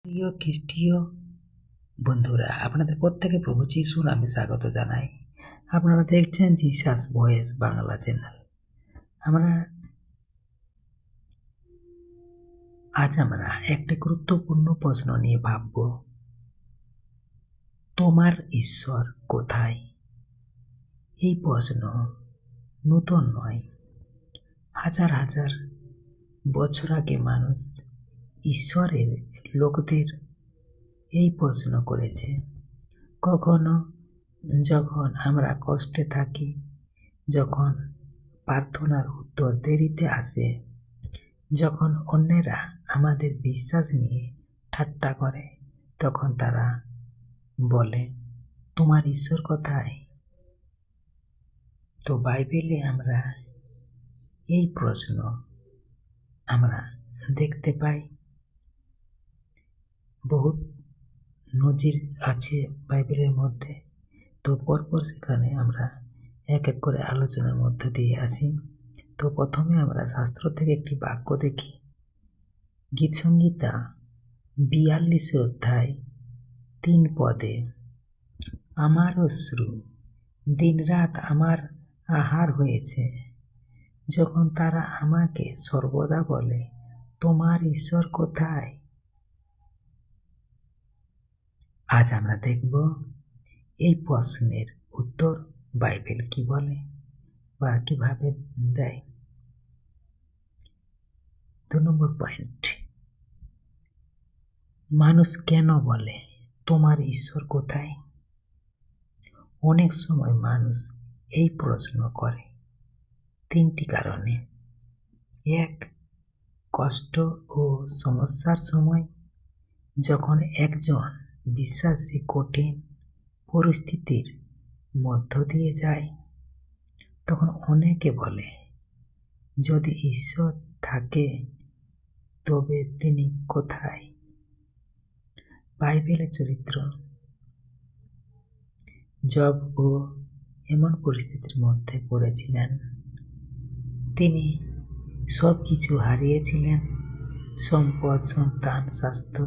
প্রিয় খ্রিস্টীয় বন্ধুরা, আপনাদের প্রত্যেকে প্রভু যিশুর নামে স্বাগত জানাই। আপনারা দেখছেন জিসাস ভয়েস বাংলা চ্যানেল। আজ আমরা একটি গুরুত্বপূর্ণ প্রশ্ন নিয়ে ভাবব। তোমার ঈশ্বর কোথায়? এই প্রশ্ন নতুন নয়। হাজার হাজার বছর আগে মানুষ ঈশ্বরের লোকদের এই প্রশ্ন করেছে। কখনো যখন আমরা কষ্টে থাকি, যখন প্রার্থনার উত্তর দেরিতে আসে, যখন অন্যেরা আমাদের বিশ্বাস নিয়ে ঠাট্টা করে, তখন তারা বলে, তোমার ঈশ্বর কোথায়? তো বাইবেলে আমরা এই প্রশ্ন আমরা দেখতে পাই। বহুত নজির আছে বাইবেলের মধ্যে। তো পরপর সেখানে আমরা এক এক করে আলোচনার মধ্য দিয়ে আসি। তো প্রথমে আমরা শাস্ত্র থেকে একটি বাক্য দেখি। গীতসংহিতা 42 অধ্যায় 3 পদে, আমার অশ্রু দিনরাত আমার আহার হয়েছে, যখন তারা আমাকে সর্বদা বলে, তোমার ঈশ্বর কোথায়? আজ আমরা দেখব এই প্রশ্নের উত্তর বাইবেল কি বলে বা কিভাবে দেয়। 2 নম্বর পয়েন্ট, মানুষ কেন বলে তোমার ঈশ্বর কোথায়? অনেক সময় মানুষ এই প্রশ্ন করে 3টি কারণে। 1, কষ্ট ও সমস্যার সময়। যখন একজন বিশ্বাসী কঠিন পরিস্থিতির মধ্য দিয়ে যায়, তখন অনেকে বলে, যদি ঈশ্বর থাকে তবে তিনি কোথায়? বাইবেলের চরিত্র। জব ও এমন পরিস্থিতির মধ্যে পড়েছিলেন, তিনি সব কিছু হারিয়েছিলেন, সম্পদ, সন্তান, স্বাস্থ্য।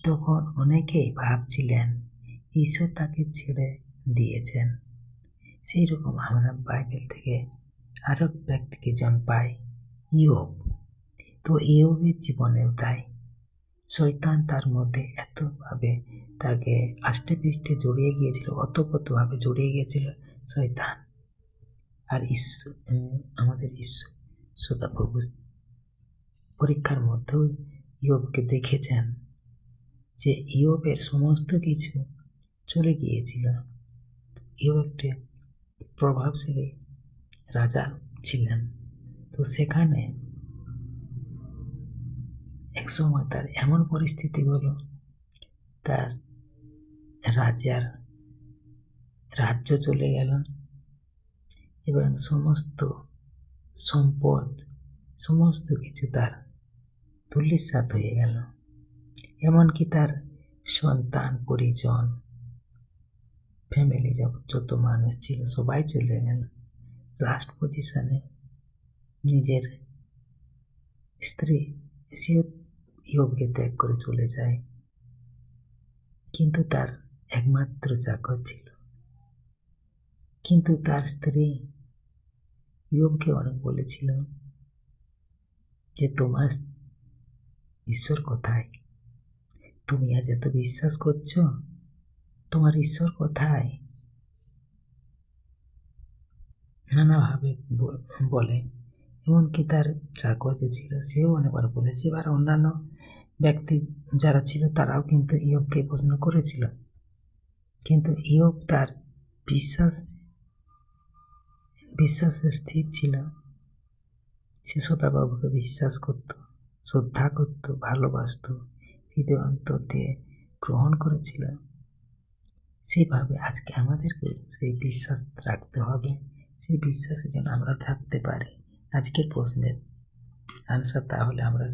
তখন অনেকেই ভাবছিলেন ঈশ্বর তাকে ছেড়ে দিয়েছেন। সেই রকম আমরা বাইবেল থেকে আরো ব্যক্তিকে পাই, ইয়োব। তো ইয়োবের জীবনেও তাই। শয়তান তার মধ্যে এতভাবে তাকে আষ্টে পৃষ্ঠে জড়িয়ে গিয়েছিল, অতপ্রতভাবে জড়িয়ে গিয়েছিল শয়তান। আর ঈশ্বর, আমাদের ঈশ্বর সদাপ্রভু পরীক্ষার মধ্যেও ইয়োবকে দেখেছেন যে ইয়োবের সমস্ত কিছু চলে গিয়েছিল। ইয়োব একটি প্রভাবশালী রাজা ছিলেন। তো সেখানে এক সময় তার এমন পরিস্থিতি হলো, তার রাজ্য চলে গেল এবং সমস্ত সম্পদ, সমস্ত কিছু তার ধূলিসাৎ হয়ে গেল। এমনকি তার সন্তান, পরিজন, ফ্যামিলি যত মানুষ ছিল সবাই চলে গেল। লাস্ট পজিশনে নিজের স্ত্রী, সেও ইয়োবকে ত্যাগ করে চলে যায়। কিন্তু তার একমাত্র চাকর ছিল। কিন্তু তার স্ত্রী ইয়োবকে অনেক বলেছিল যে তোমার ঈশ্বর কোথায়? তুমি আজ এত বিশ্বাস করছো, তোমার ঈশ্বর কোথায়? নানাভাবে বলে। এমনকি তার চাকর যে ছিল সেও অনেকবার বলেছে। এবার অন্যান্য ব্যক্তি যারা ছিল তারাও কিন্তু ইয়োবকে প্রশ্ন করেছিল। কিন্তু ইয়োব তার বিশ্বাসে স্থির ছিল। সে সদাপ্রভুকে বিশ্বাস করত, শ্রদ্ধা করত, ভালোবাসত, হৃদয় অন্তর দিয়ে গ্রহণ করেছিল। সেইভাবে আজকে আমাদেরকে সেই বিশ্বাস রাখতে হবে। সেই বিশ্বাসে যেন আমরা থাকতে পারি। আজকের প্রশ্নের আনসার তাহলে আমরা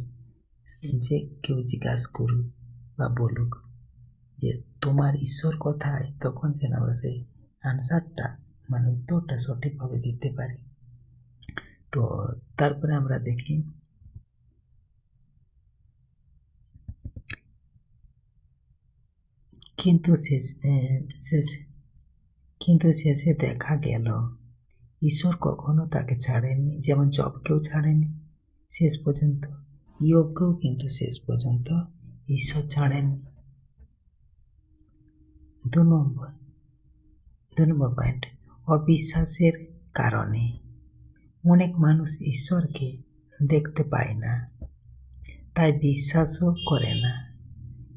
যে কেউ জিজ্ঞাসা করুক বা বলুক যে তোমার ঈশ্বর কোথায়, তখন যেন আমরা সেই আনসারটা উত্তরটা সঠিকভাবে দিতে পারি। তো তারপরে আমরা দেখি কিন্তু শেষে দেখা গেল ঈশ্বর কখনো তাকে ছাড়েননি, যেমন জবকেও ছাড়েনি শেষ পর্যন্ত, ইয়োবকেও কিন্তু শেষ পর্যন্ত ঈশ্বর ছাড়েননি। 2 নম্বর পয়েন্ট, অবিশ্বাসের কারণে। অনেক মানুষ ঈশ্বরকে দেখতে পায় না, তাই বিশ্বাসও করে না।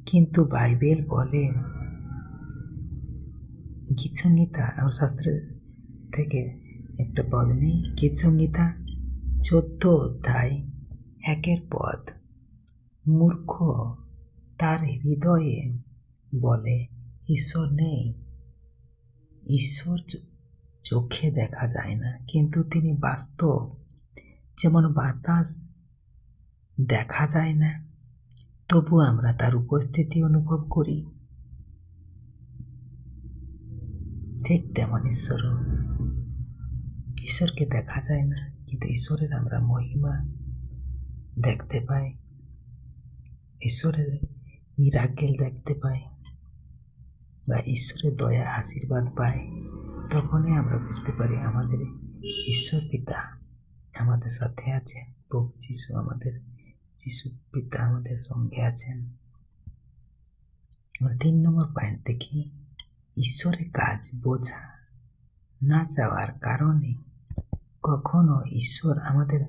কিন্তু বাইবেল বলে, গীতসংহিতা, আমার শাস্ত্রের থেকে একটা পদ নেই, গীতসংহিতা 14 অধ্যায় 1 পদ, মূর্খ তার হৃদয়ে বলে ঈশ্বর নেই। ঈশ্বর চোখে দেখা যায় না, কিন্তু তিনি বাস্তব। যেমন বাতাস দেখা যায় না, তবু আমরা তার উপস্থিতি অনুভব করি, ঠিক তেমন ঈশ্বরকে দেখা যায় না, কিন্তু ঈশ্বরের আমরা মহিমা দেখতে পাই, ঈশ্বরের মিরাকেল দেখতে পাই, বা ঈশ্বরের দয়া আশীর্বাদ পাই। তখনই আমরা বুঝতে পারি আমাদের ঈশ্বর পিতা আমাদের সাথে আছেন, প্রভু যিশু পিতা আমাদের সঙ্গে আছেন। আমরা 3 নম্বর পয়েন্ট দেখি, ঈশ্বরের কাজ বোঝা না যাওয়ার কারণে। কখনো ঈশ্বর আমাদের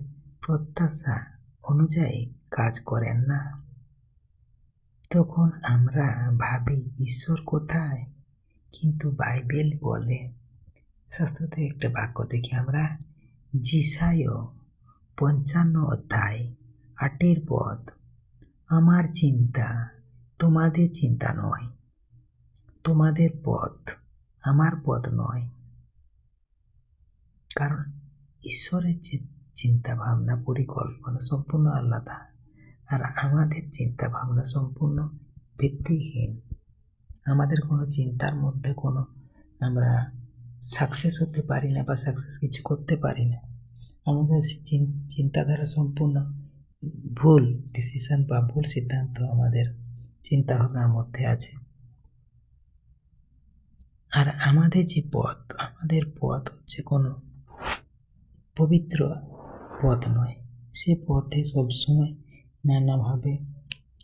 প্রত্যাশা অনুযায়ী কাজ করেন না। তখন আমরা ভাবি ঈশ্বর কোথায়, কিন্তু বাইবেল বলে, শাস্ত্র থেকে একটা বাক্য দেখি আমরা, যেসায়া 55 অধ্যায় 8 পদ, আমার চিন্তা তোমাদের চিন্তা নয়, তোমাদের পথ আমার পথ নয়। কারণ ঈশ্বরের যে চিন্তা ভাবনা পরিকল্পনা সম্পূর্ণ আলাদা, আর আমাদের চিন্তা ভাবনা সম্পূর্ণ ভিত্তিহীন। আমাদের কোনো চিন্তার মধ্যে কোনো আমরা সাকসেস হতে পারি না, বা সাকসেস কিছু করতে পারি না। আমাদের চিন্তাধারা সম্পূর্ণ ভুল ডিসিশন বা ভুল সিদ্ধান্ত আমাদের চিন্তা ভাবনার মধ্যে আছে। আর আমাদের যে পথ, আমাদের পথ হচ্ছে কোনো পবিত্র পথ নয়। সে পথে সবসময় নানাভাবে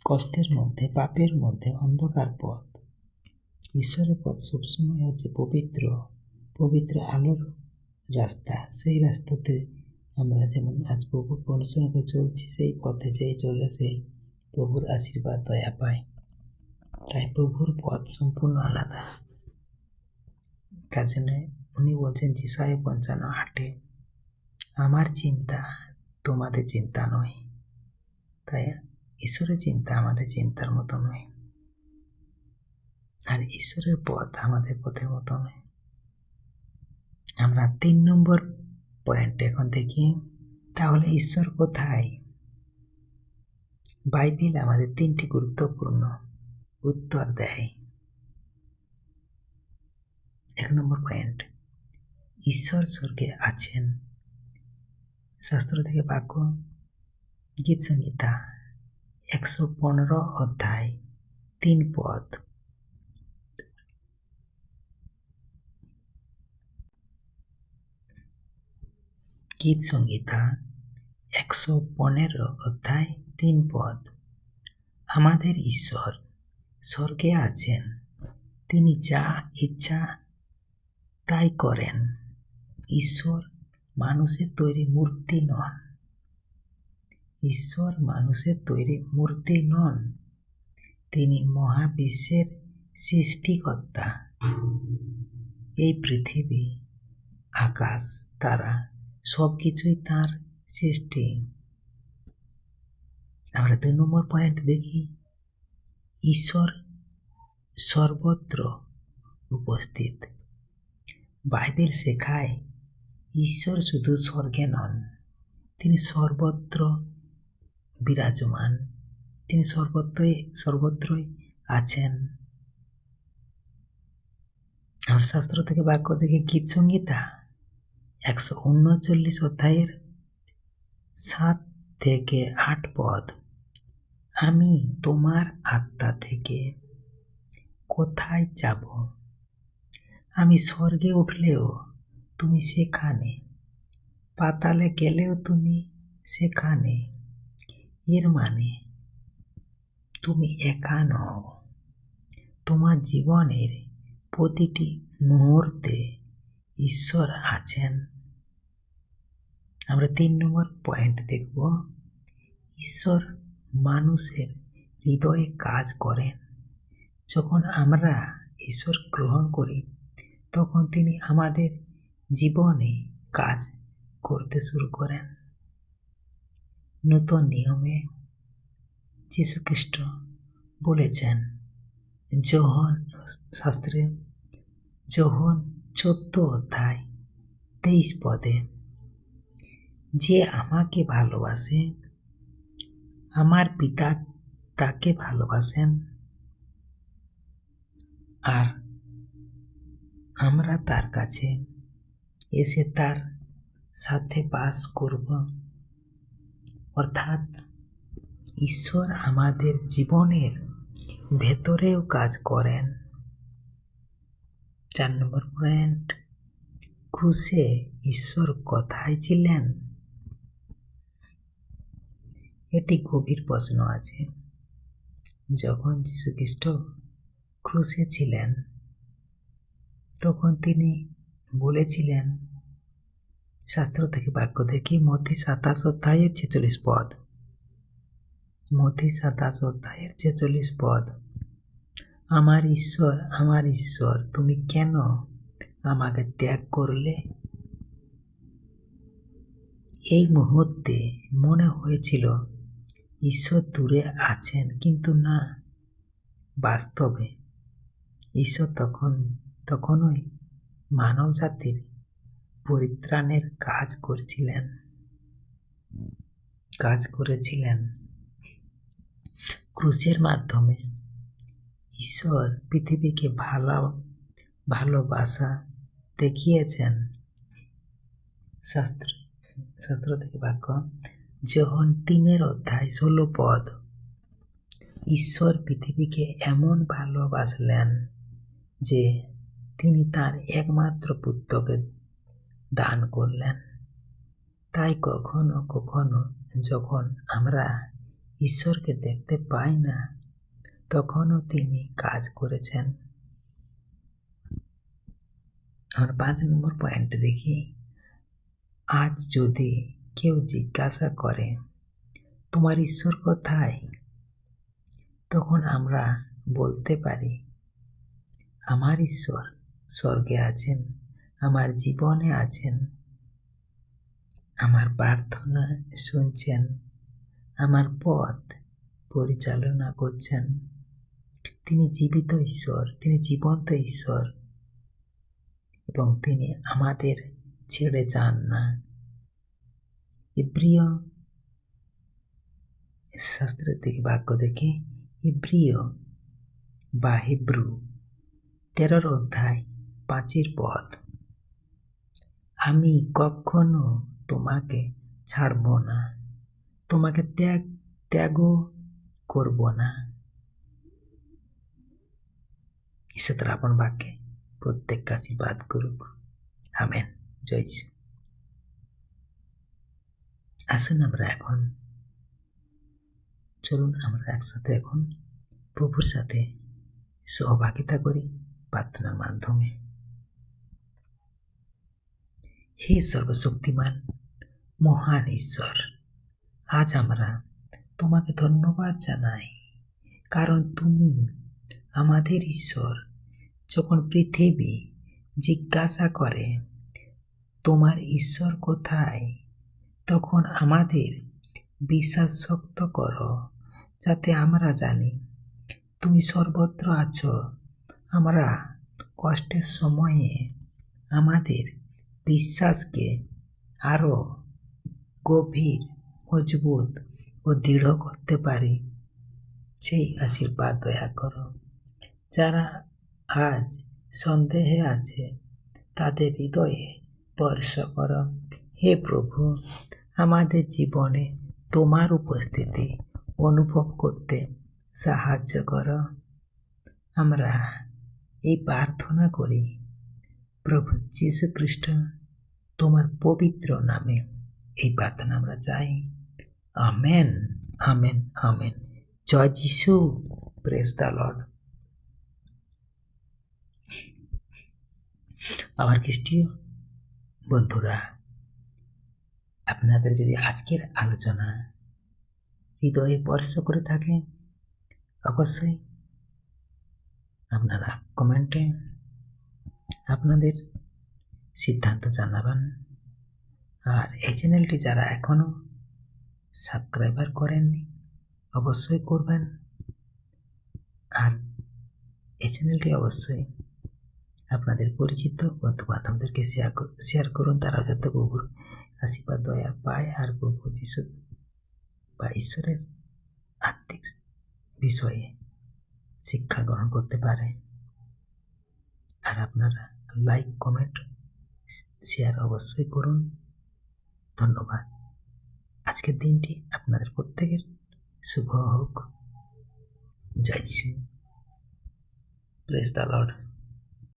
কষ্টের মধ্যে, পাপের মধ্যে, অন্ধকার পথ। ঈশ্বরের পথ সবসময় হচ্ছে পবিত্র আলোর রাস্তা। সেই রাস্তাতে আমরা যেমন আজ প্রভুকে অনুসরণ করে চলছি, সেই পথে যেই চলে সেই প্রভুর আশীর্বাদ দয়া পায়। তাই প্রভুর পথ সম্পূর্ণ আলাদা। তার জন্য উনি বলছেন যেসায়া 55:8, আমার চিন্তা তোমাদের চিন্তা নয়। তাই ঈশ্বরের চিন্তা আমাদের চিন্তার মতো নয়, আর ঈশ্বরের পথ আমাদের পথের মতো নয়। আমরা 3 নম্বর পয়েন্ট এখন দেখি, তাহলে ঈশ্বর কোথায়? বাইবেল আমাদের 3টি গুরুত্বপূর্ণ উত্তর দেয়। 1 নম্বর পয়েন্ট, ঈশ্বর স্বর্গে আছেন। শাস্ত্র থেকে বাক্য, গীতসংহিতা 115 অধ্যায় 3 পদ, গীতসংহিতা 115 অধ্যায় 3 পদ, আমাদের ঈশ্বর স্বর্গে আছেন, তিনি যা ইচ্ছা তাই করেন। ঈশ্বর মানুষের তৈরি মূর্তি নন। ঈশ্বর মানুষের তৈরি মূর্তি নন, তিনি মহাবিশ্বের সৃষ্টিকর্তা। এই পৃথিবী, আকাশ, তারা সবকিছুই তার সৃষ্টি। আমরা 2 নম্বর পয়েন্ট দেখি, ঈশ্বর সর্বত্র উপস্থিত। বাইবেল শেখায় ঈশ্বর শুধু স্বর্গে নন, তিনি সর্বত্র বিরাজমান, তিনি সর্বত্রই আছেন। আমার শাস্ত্র থেকে বাক্য দেখে গীতসংহিতা 139 অধ্যায়ের 7 থেকে 8 পদ, আমি তোমার আত্মা থেকে কোথায় যাব? আমি স্বর্গে উঠলেও তুমি সেখানে, পাতালে গেলেও তুমি সেখানে। এর মানে তুমি একা নও। তোমার জীবনের প্রতিটি মুহূর্তে ঈশ্বর আছেন। আমরা 3 নম্বর পয়েন্ট দেখব। ঈশ্বর মানুষের হৃদয়ে কাজ করেন। যখন আমরা ঈশ্বর গ্রহণ করি তখন তিনি আমাদের জীবনে কাজ করতে শুরু করেন। নতুন নিয়মে যীশুখ্রিস্ট বলেছেন যোহন শাস্ত্রে যোহন 14:23 যে আমাকে ভালোবাসে আমার পিতা তাকে ভালোবাসেন, আর আমরা তার কাছে এসে তার সাথে বাস করব। অর্থাৎ ঈশ্বর আমাদের জীবনের ভেতরেও কাজ করেন। 4 নম্বর পয়েন্ট, ক্রুশে ঈশ্বর কোথায় ছিলেন? এটি গভীর প্রশ্ন আছে। যখন যীশুখ্রিস্ট ক্রুশে ছিলেন তখন তিনি বলেছিলেন, শাস্ত্র থেকে বাক্য দেখি মথি 27:46, মথি 27:46, আমার ঈশ্বর তুমি কেন আমাকে ত্যাগ করলে? এই মুহূর্তে মনে হয়েছিল ঈশ্বর দূরে আছেন, কিন্তু না, বাস্তবে ঈশ্বর তখনই মানব জাতির পরিত্রাণের কাজ করেছিলেন। ক্রুশের মাধ্যমে ঈশ্বর পৃথিবীকে ভালোবাসা দেখিয়েছেন। শাস্ত্র থেকে বাক্য যোহন 3:16, ঈশ্বর পৃথিবীকে এমন ভালোবাসলেন যে তিনি তার একমাত্র পুত্রকে দান করলেন। তাই কখনো কখনো যখন আমরা ঈশ্বরকে দেখতে পাই না তখনও তিনি কাজ করেছেন। আমরা 5 নম্বর পয়েন্ট দেখি। আজ যদি কেউ জিজ্ঞাসা করে তোমার ঈশ্বর কোথায়, তখন আমরা বলতে পারি আমার ঈশ্বর স্বর্গে আছেন, আমার জীবনে আছেন, আমার প্রার্থনা শুনছেন, আমার পথ পরিচালনা করছেন। তিনি জীবিত ঈশ্বর, তিনি জীবন্ত ঈশ্বর এবং তিনি আমাদের ছেড়ে যান না। ইব্রিয় শাস্ত্রের থেকে বাক্য দেখে ইব্রিয় বা হিব্রু 13:5, আমি কখনো তোমাকে ছাড়ব না, তোমাকে ত্যাগও করব না। ঈশ্বর তার আপন বাক্যে প্রত্যেককে আশীর্বাদ করুক। আমেন। জয় শ্রী। আসুন চলুন আমরা একসাথে এখন প্রভুর সাথে সহভাগিতা করি প্রার্থনার মাধ্যমে। হে সর্বশক্তিমান মহান ঈশ্বর, আজ আমরা তোমাকে ধন্যবাদ জানাই, কারণ তুমি আমাদের ঈশ্বর। যখন পৃথিবী জিজ্ঞাসা করে তোমার ঈশ্বর কোথায়, তখন আমাদের বিশ্বাস শক্ত করো, যাতে আমরা জানি তুমি সর্বত্র আছো। আমরা কষ্টের সময়ে আমাদের বিশ্বাসকে আরো গভীর, মজবুত ও দৃঢ় করতে পারি, সেই আশীর্বাদ দয়া করো। যারা আজ সন্দেহে আছে তাদের হৃদয়ে স্পর্শ করো। হে প্রভু, আমাদের জীবনে তোমার উপস্থিতি অনুভব করতে সাহায্য করো। আমরা এই প্রার্থনা করি, প্রভু যীশু খ্রিস্ট তোমার পবিত্র নামে এই প্রার্থনা আমরা চাই। Amen, amen, amen. জয় যিশু, প্রেজ দ্য লর্ড। আমার খ্রিস্টীয় বন্ধুরা, আপনাদের যদি আজকের আলোচনা হৃদয়ে স্পর্শ করে থাকে, অবশ্যই আপনারা কমেন্টে আপনাদের সিদ্ধান্ত জানাবেন। আর এই চ্যানেলটি যারা এখনও সাবস্ক্রাইবার করেননি, অবশ্যই করবেন। আর এই চ্যানেলটি অবশ্যই আপনাদের পরিচিত বন্ধু বান্ধবদেরকে শেয়ার করুন, তারা যাতে প্রভুর আশীর্বাদ দয়া পায় আর প্রভু যিশু বা ঈশ্বরের আত্মিক বিষয়ে শিক্ষা গ্রহণ করতে পারে। আর আপনারা লাইক, কমেন্ট, শেয়ার অবশ্যই করুন। ধন্যবাদ। আজকের দিনটি আপনাদের প্রত্যেকের শুভ হোক। জয় যিশু, প্রেজ দ্য লর্ড।